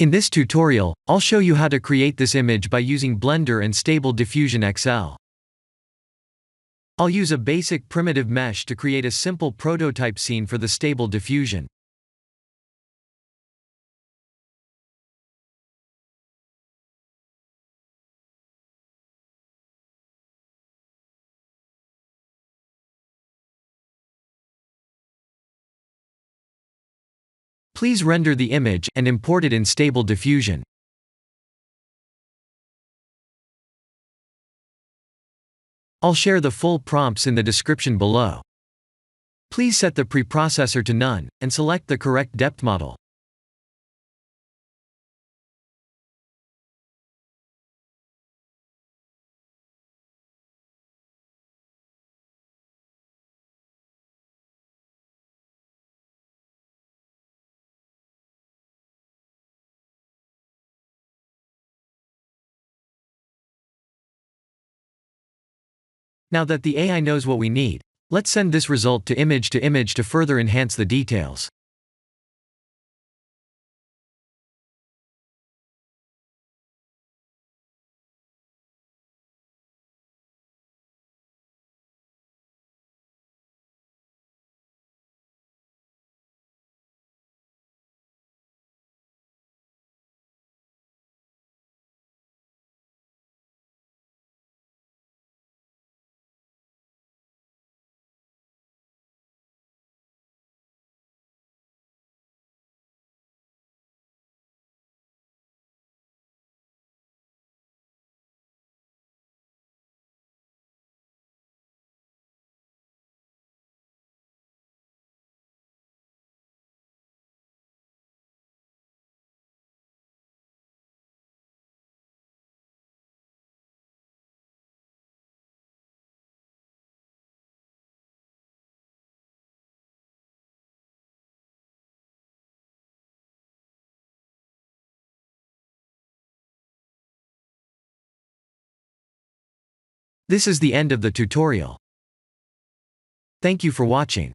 In this tutorial, I'll show you how to create this image by using Blender and Stable Diffusion XL. I'll use a basic primitive mesh to create a simple prototype scene for the Stable Diffusion. Please render the image and import it in Stable Diffusion. I'll share the full prompts in the description below. Please set the preprocessor to none, and select the correct depth model. Now that the AI knows what we need, let's send this result to image to further enhance the details. This is the end of the tutorial. Thank you for watching.